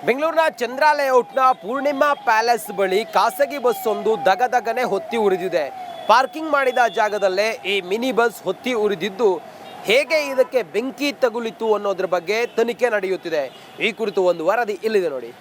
ಬೆಂಗಳೂರಿನ ಚಂದ್ರ ಲೇಔಟ್ನ ಪೂರ್ಣಿಮಾ ಪ್ಯಾಲೇಸ್ ಬಳಿ ಖಾಸಗಿ ಬಸ್ ಒಂದು ದಗದಗನೆ ಹೊತ್ತಿ ಉರಿದಿದೆ. ಪಾರ್ಕಿಂಗ್ ಮಾಡಿದ ಜಾಗದಲ್ಲೇ ಈ ಮಿನಿ ಬಸ್ ಹೊತ್ತಿ ಉರಿದಿದ್ದು ಹೇಗೆ ಇದಕ್ಕೆ ಬೆಂಕಿ ತಗುಲಿತು ಅನ್ನೋದ್ರ ಬಗ್ಗೆ ತನಿಖೆ ನಡೆಯುತ್ತಿದೆ. ಈ ಕುರಿತು ಒಂದು ವರದಿ ಇಲ್ಲಿದೆ ನೋಡಿ.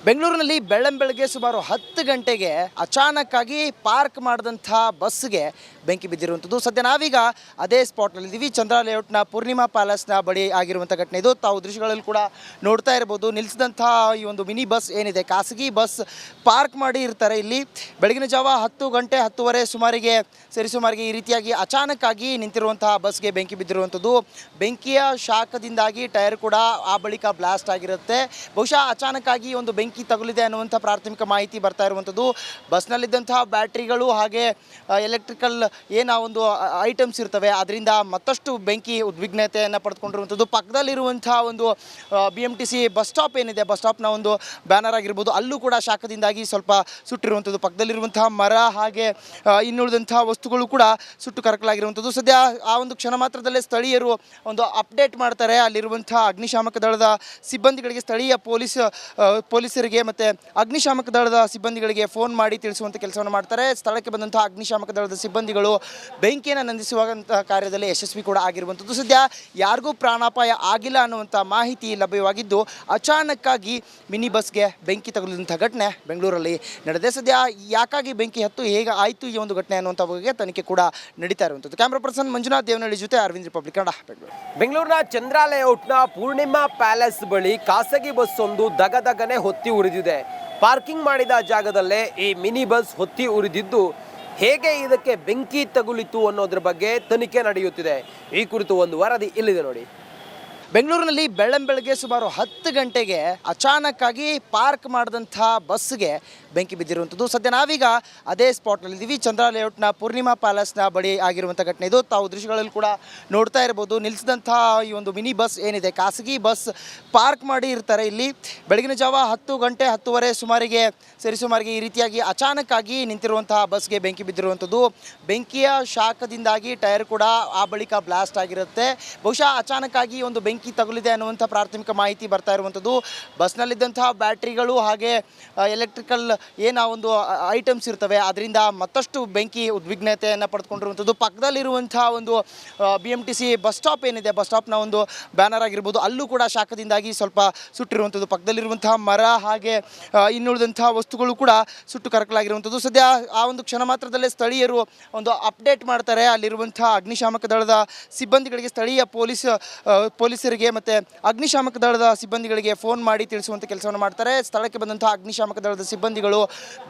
ಬೆಂಗಳೂರಿನಲ್ಲಿ ಬೆಳ್ಳಂಬೆಳಗ್ಗೆ ಸುಮಾರು 10 ಗಂಟೆಗೆ ಅಚಾನಕ್ಕಾಗಿ ಪಾರ್ಕ್ ಮಾಡಿದಂಥ ಬಸ್ಗೆ ಬೆಂಕಿ ಬಿದ್ದಿರುವಂಥದ್ದು. ಸದ್ಯ ನಾವೀಗ ಅದೇ ಸ್ಪಾಟ್ನಲ್ಲಿದ್ದೀವಿ. ಚಂದ್ರ ಲೇಔಟ್ನ ಪೂರ್ಣಿಮಾ ಪ್ಯಾಲೇಸ್ನ ಬಳಿ ಆಗಿರುವಂಥ ಘಟನೆ ಇದು. ತಾವು ದೃಶ್ಯಗಳಲ್ಲಿ ಕೂಡ ನೋಡ್ತಾ ಇರ್ಬೋದು. ನಿಲ್ಲಿಸಿದಂಥ ಈ ಒಂದು ಮಿನಿ ಬಸ್ ಏನಿದೆ, ಖಾಸಗಿ ಬಸ್ ಪಾರ್ಕ್ ಮಾಡಿ ಇರ್ತಾರೆ ಇಲ್ಲಿ. ಬೆಳಗಿನ ಜಾವ 10 ಗಂಟೆ 10:30 ಸರಿಸುಮಾರಿಗೆ ಈ ರೀತಿಯಾಗಿ ಅಚಾನಕ್ಕಾಗಿ ನಿಂತಿರುವಂತಹ ಬಸ್ಗೆ ಬೆಂಕಿ ಬಿದ್ದಿರುವಂಥದ್ದು. ಬೆಂಕಿಯ ಶಾಖದಿಂದಾಗಿ ಟೈರ್ ಕೂಡ ಆ ಬಳಿಕ ಬ್ಲಾಸ್ಟ್ ಆಗಿರುತ್ತೆ. ಬಹುಶಃ ಅಚಾನಕ್ಕಾಗಿ ಒಂದು ಬೆಂಕಿ ತಗುಲಿದೆ ಅನ್ನುವಂಥ ಪ್ರಾಥಮಿಕ ಮಾಹಿತಿ ಬರ್ತಾ ಇರುವಂಥದ್ದು. ಬಸ್ನಲ್ಲಿದ್ದಂತಹ ಬ್ಯಾಟ್ರಿಗಳು ಹಾಗೆ ಎಲೆಕ್ಟ್ರಿಕಲ್ ಏನು ಒಂದು ಐಟಮ್ಸ್ ಇರ್ತವೆ, ಅದರಿಂದ ಮತ್ತಷ್ಟು ಬೆಂಕಿ ಉದ್ವಿಗ್ನತೆಯನ್ನು ಪಡೆದುಕೊಂಡಿರುವಂಥದ್ದು. ಪಕ್ಕದಲ್ಲಿರುವಂತಹ ಒಂದು BMTC ಬಸ್ ಸ್ಟಾಪ್ ಏನಿದೆ, ಬಸ್ ಸ್ಟಾಪ್ನ ಒಂದು ಬ್ಯಾನರ್ ಆಗಿರ್ಬೋದು, ಅಲ್ಲೂ ಕೂಡ ಶಾಖದಿಂದಾಗಿ ಸ್ವಲ್ಪ ಸುಟ್ಟಿರುವಂಥದ್ದು. ಪಕ್ಕದಲ್ಲಿರುವಂತಹ ಮರ ಹಾಗೆ ಇನ್ನುಳಿದಂಥ ವಸ್ತುಗಳು ಕೂಡ ಸುಟ್ಟು ಕರಕಲಾಗಿರುವಂಥದ್ದು. ಸದ್ಯ ಆ ಒಂದು ಕ್ಷಣ ಮಾತ್ರದಲ್ಲೇ ಸ್ಥಳೀಯರು ಒಂದು ಅಪ್ಡೇಟ್ ಮಾಡ್ತಾರೆ. ಅಲ್ಲಿರುವಂಥ ಅಗ್ನಿಶಾಮಕ ದಳದ ಸಿಬ್ಬಂದಿಗಳಿಗೆ, ಸ್ಥಳೀಯ ಪೊಲೀಸರಿಗೆ ಮತ್ತು ಅಗ್ನಿಶಾಮಕ ದಳದ ಸಿಬ್ಬಂದಿಗಳಿಗೆ ಫೋನ್ ಮಾಡಿ ತಿಳಿಸುವಂಥ ಕೆಲಸವನ್ನು ಮಾಡ್ತಾರೆ. ಸ್ಥಳಕ್ಕೆ ಬಂದಂಥ ಅಗ್ನಿಶಾಮಕ ದಳದ ಸಿಬ್ಬಂದಿಗಳು ಬೆಂಕಿಯನ್ನು ನಂದಿಸುವಂಥ ಕಾರ್ಯದಲ್ಲಿ ಯಶಸ್ವಿ ಕೂಡ ಆಗಿರುವಂಥದ್ದು. ಸದ್ಯ ಯಾರಿಗೂ ಪ್ರಾಣಾಪಾಯ ಆಗಿಲ್ಲ ಅನ್ನುವಂಥ ಮಾಹಿತಿ ಲಭ್ಯವಾಗಿದ್ದು, ಅಚಾನಕ್ಕಾಗಿ ಮಿನಿ ಬಸ್ಗೆ ಬೆಂಕಿ ತಗುಲಿದಂಥ ಘಟನೆ ಬೆಂಗಳೂರಲ್ಲಿ ನಡೆದಿದೆ. ಸದ್ಯ ಯಾಕಾಗಿ ಬೆಂಕಿ ಹತ್ತು, ಹೇಗೆ ಆಯಿತು ಈ ಒಂದು ಘಟನೆ ಅನ್ನುವಂಥ ಬಗ್ಗೆ ತನಿಖೆ ಕೂಡ ನಡೀತಾ ಇರುವಂಥದ್ದು. ಕ್ಯಾಮ್ರಾ ಪರ್ಸನ್ ಮಂಜುನಾಥ್ ದೇವನಹಳ್ಳಿ ಜೊತೆ ಅರವಿಂದ್, ರಿಪಬ್ಲಿಕ್ ಕನ್ನಡ, ಬೆಂಗಳೂರು. ಬೆಂಗಳೂರಿನ ಚಂದ್ರ ಲೇಔಟ್ನ ಪೂರ್ಣಿಮಾ ಪ್ಯಾಲೇಸ್ ಬಳಿ ಖಾಸಗಿ ಬಸ್ ಒಂದು ದಗದಗನೆ ಹೊತ್ತಿ ಉರಿದಿದೆ. ಪಾರ್ಕಿಂಗ್ ಮಾಡಿದ ಜಾಗದಲ್ಲೇ ಈ ಮಿನಿ ಬಸ್ ಹೊತ್ತಿ ಉರಿದಿದ್ದು ಹೇಗೆ ಇದಕ್ಕೆ ಬೆಂಕಿ ತಗುಲಿತು ಅನ್ನೋದ್ರ ಬಗ್ಗೆ ತನಿಖೆ ನಡೆಯುತ್ತಿದೆ. ಈ ಕುರಿತು ಒಂದು ವರದಿ ಇಲ್ಲಿದೆ ನೋಡಿ. ಬೆಂಗಳೂರಿನಲ್ಲಿ ಬೆಳ್ಳಂಬೆಳಗ್ಗೆ ಸುಮಾರು 10 ಗಂಟೆಗೆ ಅಚಾನಕ್ಕಾಗಿ ಪಾರ್ಕ್ ಮಾಡಿದಂಥ ಬಸ್ಗೆ ಬೆಂಕಿ ಬಿದ್ದಿರುವಂಥದ್ದು. ಸದ್ಯ ನಾವೀಗ ಅದೇ ಸ್ಪಾಟ್ನಲ್ಲಿದ್ದೀವಿ. ಚಂದ್ರ ಲೇಔಟ್ನ ಪೂರ್ಣಿಮಾ ಪ್ಯಾಲೇಸ್ನ ಬಳಿ ಆಗಿರುವಂಥ ಘಟನೆ ಇದು. ತಾವು ದೃಶ್ಯಗಳಲ್ಲಿ ಕೂಡ ನೋಡ್ತಾ ಇರ್ಬೋದು. ನಿಲ್ಲಿಸಿದಂಥ ಈ ಒಂದು ಮಿನಿ ಬಸ್ ಏನಿದೆ, ಖಾಸಗಿ ಬಸ್ ಪಾರ್ಕ್ ಮಾಡಿ ಇರ್ತಾರೆ ಇಲ್ಲಿ. ಬೆಳಗಿನ ಜಾವ 10 ಗಂಟೆ 10:30 ಸರಿಸುಮಾರಿಗೆ ಈ ರೀತಿಯಾಗಿ ಅಚಾನಕ್ಕಾಗಿ ನಿಂತಿರುವಂತಹ ಬಸ್ಗೆ ಬೆಂಕಿ ಬಿದ್ದಿರುವಂಥದ್ದು. ಬೆಂಕಿಯ ಶಾಖದಿಂದಾಗಿ ಟೈರ್ ಕೂಡ ಆ ಬಳಿಕ ಬ್ಲಾಸ್ಟ್ ಆಗಿರುತ್ತೆ. ಬಹುಶಃ ಅಚಾನಕ್ಕಾಗಿ ಒಂದು ಬೆಂಕಿ ತಗುಲಿದೆ ಅನ್ನುವಂಥ ಪ್ರಾಥಮಿಕ ಮಾಹಿತಿ ಬರ್ತಾ ಇರುವಂಥದ್ದು. ಬಸ್ನಲ್ಲಿದ್ದಂತಹ ಬ್ಯಾಟ್ರಿಗಳು ಹಾಗೆ ಎಲೆಕ್ಟ್ರಿಕಲ್ ಏನು ಒಂದು ಐಟಮ್ಸ್ ಇರ್ತವೆ, ಅದರಿಂದ ಮತ್ತಷ್ಟು ಬೆಂಕಿ ಉದ್ವಿಗ್ನತೆಯನ್ನು ಪಡೆದುಕೊಂಡಿರುವಂಥದ್ದು. ಪಕ್ಕದಲ್ಲಿರುವಂತಹ ಒಂದು BMTC ಬಸ್ ಸ್ಟಾಪ್ ಏನಿದೆ, ಬಸ್ ಸ್ಟಾಪ್ನ ಒಂದು ಬ್ಯಾನರ್ ಆಗಿರ್ಬೋದು, ಅಲ್ಲೂ ಕೂಡ ಶಾಖದಿಂದಾಗಿ ಸ್ವಲ್ಪ ಸುಟ್ಟಿರುವಂಥದ್ದು. ಪಕ್ಕದಲ್ಲಿರುವಂತಹ ಮರ ಹಾಗೆ ಇನ್ನುಳಿದಂತಹ ವಸ್ತುಗಳು ಕೂಡ ಸುಟ್ಟು ಕರಕಲಾಗಿರುವಂಥದ್ದು. ಸದ್ಯ ಆ ಒಂದು ಕ್ಷಣ ಮಾತ್ರದಲ್ಲೇ ಸ್ಥಳೀಯರು ಒಂದು ಅಪ್ಡೇಟ್ ಮಾಡ್ತಾರೆ. ಅಲ್ಲಿರುವಂಥ ಅಗ್ನಿಶಾಮಕ ದಳದ ಸಿಬ್ಬಂದಿಗಳಿಗೆ, ಸ್ಥಳೀಯ ಪೊಲೀಸರಿಗೆ ಮತ್ತು ಅಗ್ನಿಶಾಮಕ ದಳದ ಸಿಬ್ಬಂದಿಗಳಿಗೆ ಫೋನ್ ಮಾಡಿ ತಿಳಿಸುವಂಥ ಕೆಲಸವನ್ನು ಮಾಡ್ತಾರೆ. ಸ್ಥಳಕ್ಕೆ ಬಂದಂಥ ಅಗ್ನಿಶಾಮಕ ದಳದ ಸಿಬ್ಬಂದಿಗಳು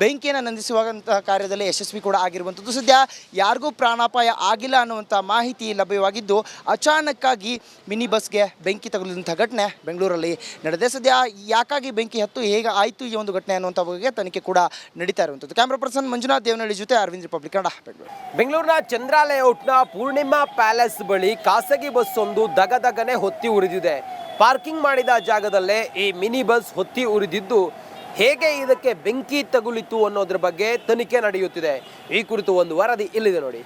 ಬೆಂಕಿಯನ್ನು ನಂದಿಸುವಂಥ ಕಾರ್ಯದಲ್ಲಿ ಯಶಸ್ವಿ ಕೂಡ ಆಗಿರುವಂಥದ್ದು. ಸದ್ಯ ಯಾರಿಗೂ ಪ್ರಾಣಾಪಾಯ ಆಗಿಲ್ಲ ಅನ್ನುವಂಥ ಮಾಹಿತಿ ಲಭ್ಯವಾಗಿದ್ದು, ಅಚಾನಕ್ಕಾಗಿ ಮಿನಿ ಬಸ್ಗೆ ಬೆಂಕಿ ತಗುಲಿದಂಥ ಘಟನೆ ಬೆಂಗಳೂರಲ್ಲಿ ನಡೆದಿದೆ. ಸದ್ಯ ಯಾಕಾಗಿ ಬೆಂಕಿ ಹತ್ತು, ಹೇಗೆ ಆಯಿತು ಈ ಒಂದು ಘಟನೆ ಅನ್ನುವಂಥ ಬಗ್ಗೆ ತನಿಖೆ ಕೂಡ ನಡೀತಾ ಇರುವಂಥದ್ದು. ಕ್ಯಾಮ್ರಾ ಪರ್ಸನ್ ಮಂಜುನಾಥ್ ದೇವನಹಳ್ಳಿ ಜೊತೆ ಅರವಿಂದ್, ರಿಪಬ್ಲಿಕ್ ಕನ್ನಡ, ಬೆಂಗಳೂರು. ಬೆಂಗಳೂರಿನ ಚಂದ್ರ ಲೇಔಟ್ನ ಪೂರ್ಣಿಮಾ ಪ್ಯಾಲೇಸ್ ಬಳಿ ಖಾಸಗಿ ಬಸ್ ಒಂದು ದಗದಗನೆ ಹೊತ್ತಿ ಉರಿದಿದೆ. ಪಾರ್ಕಿಂಗ್ ಮಾಡಿದ ಜಾಗದಲ್ಲೇ ಈ ಮಿನಿ ಬಸ್ ಹೊತ್ತಿ ಉರಿದಿದ್ದು ಹೇಗೆ ಇದಕ್ಕೆ ಬೆಂಕಿ ತಗುಲಿತು ಅನ್ನೋದ್ರ ಬಗ್ಗೆ ತನಿಖೆ ನಡೆಯುತ್ತಿದೆ. ಈ ಕುರಿತು ಒಂದು ವರದಿ ಇಲ್ಲಿದೆ ನೋಡಿ.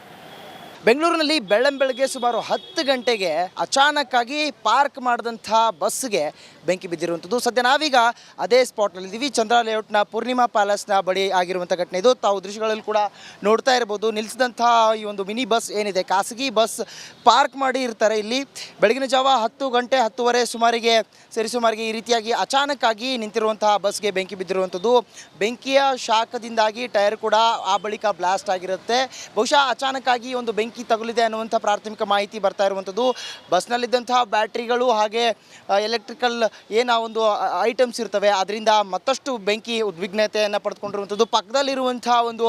ಬೆಂಗಳೂರಿನಲ್ಲಿ ಬೆಳ್ಳಂಬೆಳಗ್ಗೆ ಸುಮಾರು 10 ಗಂಟೆಗೆ ಅಚಾನಕ್ಕಾಗಿ ಪಾರ್ಕ್ ಮಾಡಿದಂಥ ಬಸ್ಗೆ ಬೆಂಕಿ ಬಿದ್ದಿರುವಂಥದ್ದು. ಸದ್ಯ ನಾವೀಗ ಅದೇ ಸ್ಪಾಟ್ನಲ್ಲಿದ್ದೀವಿ. ಚಂದ್ರ ಲೇಔಟ್ನ ಪೂರ್ಣಿಮಾ ಪ್ಯಾಲೇಸ್ನ ಬಳಿ ಆಗಿರುವಂಥ ಘಟನೆ ಇದು. ತಾವು ದೃಶ್ಯಗಳಲ್ಲಿ ಕೂಡ ನೋಡ್ತಾ ಇರ್ಬೋದು. ನಿಲ್ಲಿಸಿದಂಥ ಈ ಒಂದು ಮಿನಿ ಬಸ್ ಏನಿದೆ, ಖಾಸಗಿ ಬಸ್ ಪಾರ್ಕ್ ಮಾಡಿ ಇರ್ತಾರೆ ಇಲ್ಲಿ. ಬೆಳಗಿನ ಜಾವ 10 ಗಂಟೆ 10:30 ಸರಿಸುಮಾರಿಗೆ ಈ ರೀತಿಯಾಗಿ ಅಚಾನಕ್ಕಾಗಿ ನಿಂತಿರುವಂತಹ ಬಸ್ಗೆ ಬೆಂಕಿ ಬಿದ್ದಿರುವಂಥದ್ದು. ಬೆಂಕಿಯ ಶಾಖದಿಂದಾಗಿ ಟೈರ್ ಕೂಡ ಆ ಬಳಿಕ ಬ್ಲಾಸ್ಟ್ ಆಗಿರುತ್ತೆ. ಬಹುಶಃ ಅಚಾನಕ್ಕಾಗಿ ಒಂದು ಬೆಂಕಿ ತಗುಲಿದೆ ಅನ್ನುವಂಥ ಪ್ರಾಥಮಿಕ ಮಾಹಿತಿ ಬರ್ತಾ ಇರುವಂಥದ್ದು. ಬಸ್ನಲ್ಲಿದ್ದಂತಹ ಬ್ಯಾಟ್ರಿಗಳು ಹಾಗೆ ಎಲೆಕ್ಟ್ರಿಕಲ್ ಏನು ಒಂದು ಐಟಮ್ಸ್ ಇರ್ತವೆ, ಅದರಿಂದ ಮತ್ತಷ್ಟು ಬೆಂಕಿ ಉದ್ವಿಗ್ನತೆಯನ್ನು ಪಡೆದುಕೊಂಡಿರುವಂಥದ್ದು. ಪಕ್ಕದಲ್ಲಿರುವಂಥ ಒಂದು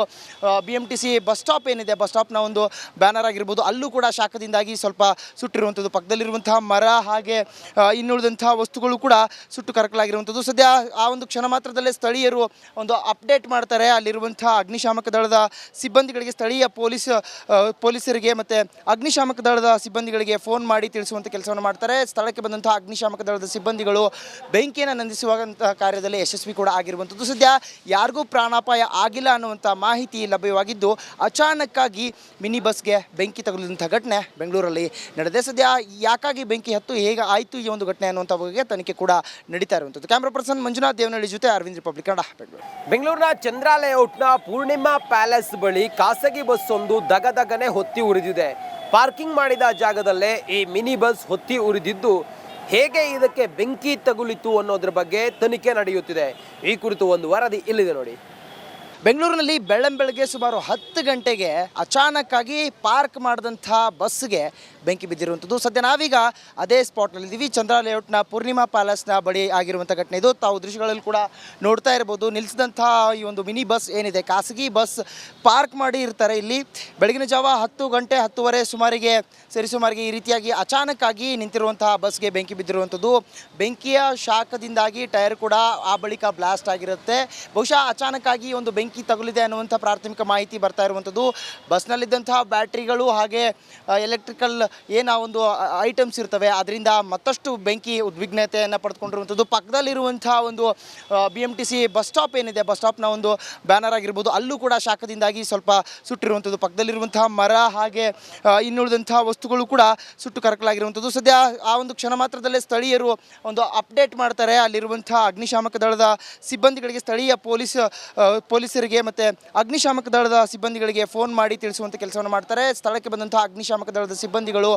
BMTC ಬಸ್ ಸ್ಟಾಪ್ ಏನಿದೆ, ಬಸ್ ಸ್ಟಾಪ್ನ ಒಂದು ಬ್ಯಾನರ್ ಆಗಿರ್ಬೋದು, ಅಲ್ಲೂ ಕೂಡ ಶಾಖದಿಂದಾಗಿ ಸ್ವಲ್ಪ ಸುಟ್ಟಿರುವಂಥದ್ದು. ಪಕ್ಕದಲ್ಲಿರುವಂತಹ ಮರ ಹಾಗೆ ಇನ್ನುಳಿದಂತಹ ವಸ್ತುಗಳು ಕೂಡ ಸುಟ್ಟು ಕರಕಲಾಗಿರುವಂಥದ್ದು. ಸದ್ಯ ಆ ಒಂದು ಕ್ಷಣ ಮಾತ್ರದಲ್ಲೇ ಸ್ಥಳೀಯರು ಒಂದು ಅಪ್ಡೇಟ್ ಮಾಡ್ತಾರೆ. ಅಲ್ಲಿರುವಂಥ ಅಗ್ನಿಶಾಮಕ ದಳದ ಸಿಬ್ಬಂದಿಗಳಿಗೆ, ಸ್ಥಳೀಯ ಪೊಲೀಸರಿಗೆ ಪೊಲೀಸರಿಗೆ ಮತ್ತು ಅಗ್ನಿಶಾಮಕ ದಳದ ಸಿಬ್ಬಂದಿಗಳಿಗೆ ಫೋನ್ ಮಾಡಿ ತಿಳಿಸುವಂಥ ಕೆಲಸವನ್ನು ಮಾಡ್ತಾರೆ. ಸ್ಥಳಕ್ಕೆ ಬಂದಂಥ ಅಗ್ನಿಶಾಮಕ ದಳದ ಸಿಬ್ಬಂದಿಗಳು ಬೆಂಕಿಯನ್ನು ನಂದಿಸುವಂಥ ಕಾರ್ಯದಲ್ಲಿ ಯಶಸ್ವಿ ಕೂಡ ಆಗಿರುವಂಥದ್ದು. ಸದ್ಯ ಯಾರಿಗೂ ಪ್ರಾಣಾಪಾಯ ಆಗಿಲ್ಲ ಅನ್ನುವಂಥ ಮಾಹಿತಿ ಲಭ್ಯವಾಗಿದ್ದು, ಅಚಾನಕ್ಕಾಗಿ ಮಿನಿ ಬಸ್ಗೆ ಬೆಂಕಿ ತಗುಲಿದಂಥ ಘಟನೆ ಬೆಂಗಳೂರಲ್ಲಿ ನಡೆದಿದೆ. ಸದ್ಯ ಯಾಕಾಗಿ ಬೆಂಕಿ ಹತ್ತು, ಹೇಗೆ ಆಯಿತು ಈ ಒಂದು ಘಟನೆ ಅನ್ನುವಂಥ ಬಗ್ಗೆ ತನಿಖೆ ಕೂಡ ನಡೀತಾ ಇರುವಂಥದ್ದು. ಕ್ಯಾಮ್ರಾ ಪರ್ಸನ್ ಮಂಜುನಾಥ್ ದೇವನಹಳ್ಳಿ ಜೊತೆ ಅರವಿಂದ್, ರಿಪಬ್ಲಿಕ್ ಕನ್ನಡ, ಬೆಂಗಳೂರು. ಬೆಂಗಳೂರಿನ ಚಂದ್ರ ಲೇಔಟ್ನ ಪೂರ್ಣಿಮಾ ಪ್ಯಾಲೇಸ್ ಬಳಿ ಖಾಸಗಿ ಬಸ್ ಒಂದು ದಗದಗನೆ ಹೊತ್ತಿ ಉರಿದಿದೆ. ಪಾರ್ಕಿಂಗ್ ಮಾಡಿದ ಜಾಗದಲ್ಲೇ ಈ ಮಿನಿ ಬಸ್ ಹೊತ್ತಿ ಉರಿದಿದ್ದು, ಹೇಗೆ ಇದಕ್ಕೆ ಬೆಂಕಿ ತಗುಲಿತು ಅನ್ನೋದ್ರ ಬಗ್ಗೆ ತನಿಖೆ ನಡೆಯುತ್ತಿದೆ. ಈ ಕುರಿತು ಒಂದು ವರದಿ ಇಲ್ಲಿದೆ ನೋಡಿ. ಬೆಂಗಳೂರಿನಲ್ಲಿ ಬೆಳ್ಳಂಬೆಳಗ್ಗೆ ಸುಮಾರು 10 ಗಂಟೆಗೆ ಅಚಾನಕ್ಕಾಗಿ ಪಾರ್ಕ್ ಮಾಡಿದಂಥ ಬಸ್ಗೆ ಬೆಂಕಿ ಬಿದ್ದಿರುವಂಥದ್ದು. ಸದ್ಯ ನಾವೀಗ ಅದೇ ಸ್ಪಾಟ್ನಲ್ಲಿದ್ದೀವಿ. ಚಂದ್ರ ಲೇಔಟ್ನ ಪೂರ್ಣಿಮಾ ಪ್ಯಾಲೇಸ್ನ ಬಳಿ ಆಗಿರುವಂಥ ಘಟನೆ ಇದು. ತಾವು ದೃಶ್ಯಗಳಲ್ಲಿ ಕೂಡ ನೋಡ್ತಾ ಇರ್ಬೋದು. ನಿಲ್ಲಿಸಿದಂಥ ಈ ಒಂದು ಮಿನಿ ಬಸ್ ಏನಿದೆ, ಖಾಸಗಿ ಬಸ್ ಪಾರ್ಕ್ ಮಾಡಿ ಇರ್ತಾರೆ ಇಲ್ಲಿ. ಬೆಳಗಿನ ಜಾವ 10 ಗಂಟೆ 10:30 ಸುಮಾರಿಗೆ ಈ ರೀತಿಯಾಗಿ ಅಚಾನಕ್ಕಾಗಿ ನಿಂತಿರುವಂತಹ ಬಸ್ಗೆ ಬೆಂಕಿ ಬಿದ್ದಿರುವಂಥದ್ದು. ಬೆಂಕಿಯ ಶಾಖದಿಂದಾಗಿ ಟೈರ್ ಕೂಡ ಆ ಬಳಿಕ ಬ್ಲಾಸ್ಟ್ ಆಗಿರುತ್ತೆ. ಬಹುಶಃ ಅಚಾನಕ್ಕಾಗಿ ಒಂದು ಬೆಂಕಿ ತಗುಲಿದೆ ಅನ್ನುವಂಥ ಪ್ರಾಥಮಿಕ ಮಾಹಿತಿ ಬರ್ತಾ ಇರುವಂಥದ್ದು. ಬಸ್ನಲ್ಲಿದ್ದಂತಹ ಬ್ಯಾಟ್ರಿಗಳು ಹಾಗೆ ಎಲೆಕ್ಟ್ರಿಕಲ್ ಒಂದು ಐಟಮ್ಸ್ ಇರ್ತವೆ, ಅದರಿಂದ ಮತ್ತಷ್ಟು ಬೆಂಕಿ ಉದ್ವಿಗ್ನತೆಯನ್ನು ಪಡೆದುಕೊಂಡಿರುವಂಥದ್ದು. ಪಕ್ಕದಲ್ಲಿರುವಂಥ ಒಂದು BMTC ಬಸ್ ಸ್ಟಾಪ್ ಏನಿದೆ, ಬಸ್ ಸ್ಟಾಪ್ನ ಒಂದು ಬ್ಯಾನರ್ ಆಗಿರ್ಬೋದು, ಅಲ್ಲೂ ಕೂಡ ಶಾಖದಿಂದಾಗಿ ಸ್ವಲ್ಪ ಸುಟ್ಟಿರುವಂಥದ್ದು. ಪಕ್ಕದಲ್ಲಿರುವಂತಹ ಮರ ಹಾಗೆ ಇನ್ನುಳಿದಂಥ ವಸ್ತುಗಳು ಕೂಡ ಸುಟ್ಟು ಕರಕಲಾಗಿರುವಂಥದ್ದು. ಸದ್ಯ ಆ ಒಂದು ಕ್ಷಣ ಮಾತ್ರದಲ್ಲೇ ಸ್ಥಳೀಯರು ಒಂದು ಅಪ್ಡೇಟ್ ಮಾಡ್ತಾರೆ. ಅಲ್ಲಿರುವಂಥ ಅಗ್ನಿಶಾಮಕ ದಳದ ಸಿಬ್ಬಂದಿಗಳಿಗೆ, ಸ್ಥಳೀಯ ಪೊಲೀಸರಿಗೆ ಮತ್ತು ಅಗ್ನಿಶಾಮಕ ದಳದ ಸಿಬ್ಬಂದಿಗಳಿಗೆ ಫೋನ್ ಮಾಡಿ ತಿಳಿಸುವಂಥ ಕೆಲಸವನ್ನು ಮಾಡ್ತಾರೆ. ಸ್ಥಳಕ್ಕೆ ಬಂದಂಥ ಅಗ್ನಿಶಾಮಕ ದಳದ ಸಿಬ್ಬಂದಿಗಳು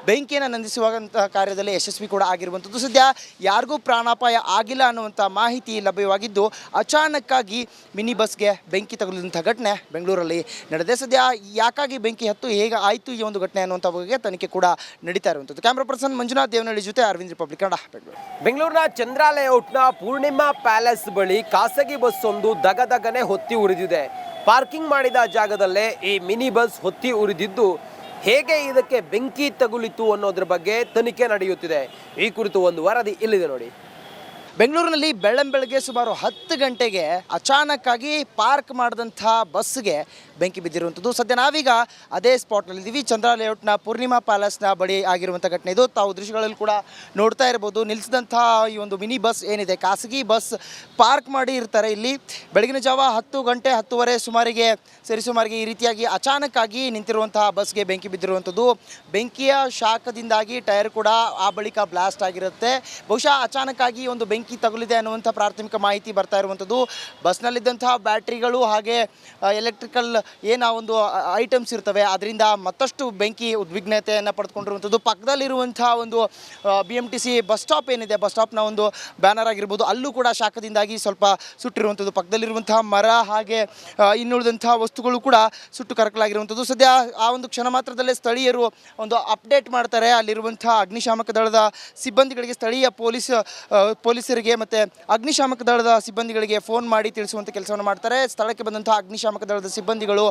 ಬೆಂಕಿಯನ್ನು ನಂದಿಸುವಂಥ ಕಾರ್ಯದಲ್ಲಿ ಯಶಸ್ವಿ ಕೂಡ ಆಗಿರುವಂಥದ್ದು. ಸದ್ಯ ಯಾರಿಗೂ ಪ್ರಾಣಾಪಾಯ ಆಗಿಲ್ಲ ಅನ್ನುವಂಥ ಮಾಹಿತಿ ಲಭ್ಯವಾಗಿದ್ದು, ಅಚಾನಕ್ಕಾಗಿ ಮಿನಿ ಬಸ್ಗೆ ಬೆಂಕಿ ತಗುಲಿದಂಥ ಘಟನೆ ಬೆಂಗಳೂರಲ್ಲಿ ನಡೆದಿದೆ. ಸದ್ಯ ಯಾಕಾಗಿ ಬೆಂಕಿ ಹತ್ತು, ಹೇಗೆ ಆಯಿತು ಈ ಒಂದು ಘಟನೆ ಅನ್ನುವಂಥ ಬಗ್ಗೆ ತನಿಖೆ ಕೂಡ ನಡೀತಾ ಇರುವಂಥದ್ದು. ಕ್ಯಾಮ್ರಾ ಪರ್ಸನ್ ಮಂಜುನಾಥ್ ದೇವನಹಳ್ಳಿ ಜೊತೆ ಅರವಿಂದ್, ರಿಪಬ್ಲಿಕ್ ಕನ್ನಡ, ಬೆಂಗಳೂರು. ಬೆಂಗಳೂರಿನ ಚಂದ್ರ ಲೇಔಟ್ನ ಪೂರ್ಣಿಮಾ ಪ್ಯಾಲೇಸ್ ಬಳಿ ಖಾಸಗಿ ಬಸ್ ಒಂದು ದಗದಗನೆ ಹೊತ್ತಿ ಉರಿದಿದೆ. ಪಾರ್ಕಿಂಗ್ ಮಾಡಿದ ಜಾಗದಲ್ಲೇ ಈ ಮಿನಿ ಬಸ್ ಹೊತ್ತಿ ಉರಿದಿದ್ದು, ಹೇಗೆ ಇದಕ್ಕೆ ಬೆಂಕಿ ತಗುಲಿತು ಅನ್ನೋದ್ರ ಬಗ್ಗೆ ತನಿಖೆ ನಡೆಯುತ್ತಿದೆ. ಈ ಕುರಿತು ಒಂದು ವರದಿ ಇಲ್ಲಿದೆ ನೋಡಿ. ಬೆಂಗಳೂರಿನಲ್ಲಿ ಬೆಳ್ಳಂಬೆಳಗ್ಗೆ ಸುಮಾರು 10 ಗಂಟೆಗೆ ಅಚಾನಕ್ಕಾಗಿ ಪಾರ್ಕ್ ಮಾಡಿದಂಥ ಬಸ್ಗೆ ಬೆಂಕಿ ಬಿದ್ದಿರುವಂಥದ್ದು. ಸದ್ಯ ನಾವೀಗ ಅದೇ ಸ್ಪಾಟ್ನಲ್ಲಿದ್ದೀವಿ. ಚಂದ್ರ ಲೇಔಟ್ನ ಪೂರ್ಣಿಮಾ ಪ್ಯಾಲೇಸ್ನ ಬಳಿ ಆಗಿರುವಂಥ ಘಟನೆ ಇದು. ತಾವು ದೃಶ್ಯಗಳಲ್ಲಿ ಕೂಡ ನೋಡ್ತಾ ಇರ್ಬೋದು. ನಿಲ್ಲಿಸಿದಂಥ ಈ ಒಂದು ಮಿನಿ ಬಸ್ ಏನಿದೆ, ಖಾಸಗಿ ಬಸ್ ಪಾರ್ಕ್ ಮಾಡಿ ಇರ್ತಾರೆ ಇಲ್ಲಿ. ಬೆಳಗಿನ ಜಾವ 10 ಗಂಟೆ 10:30 ಸುಮಾರಿಗೆ ಈ ರೀತಿಯಾಗಿ ಅಚಾನಕ್ಕಾಗಿ ನಿಂತಿರುವಂತಹ ಬಸ್ಗೆ ಬೆಂಕಿ ಬಿದ್ದಿರುವಂಥದ್ದು. ಬೆಂಕಿಯ ಶಾಖದಿಂದಾಗಿ ಟೈರ್ ಕೂಡ ಆ ಬಳಿಕ ಬ್ಲಾಸ್ಟ್ ಆಗಿರುತ್ತೆ. ಬಹುಶಃ ಅಚಾನಕ್ಕಾಗಿ ಒಂದು ಬೆಂಕಿ ತಗುಲಿದೆ ಅನ್ನುವಂಥ ಪ್ರಾಥಮಿಕ ಮಾಹಿತಿ ಬರ್ತಾ ಇರುವಂಥದ್ದು. ಬಸ್ನಲ್ಲಿದ್ದಂತಹ ಬ್ಯಾಟ್ರಿಗಳು ಹಾಗೆ ಎಲೆಕ್ಟ್ರಿಕಲ್ ಒಂದು ಐಟಮ್ಸ್ ಇರ್ತವೆ, ಅದರಿಂದ ಮತ್ತಷ್ಟು ಬೆಂಕಿ ಉದ್ವಿಗ್ನತೆಯನ್ನು ಪಡೆದುಕೊಂಡಿರುವಂಥದ್ದು. ಪಕ್ಕದಲ್ಲಿರುವಂಥ ಒಂದು BMTC ಬಸ್ ಸ್ಟಾಪ್ ಏನಿದೆ, ಬಸ್ ಸ್ಟಾಪ್ನ ಒಂದು ಬ್ಯಾನರ್ ಆಗಿರ್ಬೋದು, ಅಲ್ಲೂ ಕೂಡ ಶಾಖದಿಂದಾಗಿ ಸ್ವಲ್ಪ ಸುಟ್ಟಿರುವಂಥದ್ದು. ಪಕ್ಕದಲ್ಲಿರುವಂತಹ ಮರ ಹಾಗೆ ಇನ್ನುಳಿದಂಥ ವಸ್ತುಗಳು ಕೂಡ ಸುಟ್ಟು ಕರಕಲಾಗಿರುವಂಥದ್ದು. ಸದ್ಯ ಆ ಒಂದು ಕ್ಷಣ ಮಾತ್ರದಲ್ಲೇ ಸ್ಥಳೀಯರು ಒಂದು ಅಪ್ಡೇಟ್ ಮಾಡ್ತಾರೆ. ಅಲ್ಲಿರುವಂಥ ಅಗ್ನಿಶಾಮಕ ದಳದ ಸಿಬ್ಬಂದಿಗಳಿಗೆ, ಸ್ಥಳೀಯ ಪೊಲೀಸರಿಗೆ ಮತ್ತು ಅಗ್ನಿಶಾಮಕ ದಳದ ಸಿಬ್ಬಂದಿಗಳಿಗೆ ಫೋನ್ ಮಾಡಿ ತಿಳಿಸುವಂಥ ಕೆಲಸವನ್ನು ಮಾಡ್ತಾರೆ. ಸ್ಥಳಕ್ಕೆ ಬಂದಂಥ ಅಗ್ನಿಶಾಮಕ ದಳದ ಸಿಬ್ಬಂದಿಗಳು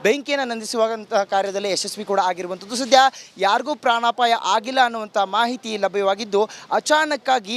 ಬೆಂಕಿಯನ್ನು ನಂದಿಸುವಂಥ ಕಾರ್ಯದಲ್ಲಿ ಯಶಸ್ವಿ ಕೂಡ ಆಗಿರುವಂಥದ್ದು. ಸದ್ಯ ಯಾರಿಗೂ ಪ್ರಾಣಾಪಾಯ ಆಗಿಲ್ಲ ಅನ್ನುವಂಥ ಮಾಹಿತಿ ಲಭ್ಯವಾಗಿದ್ದು, ಅಚಾನಕ್ಕಾಗಿ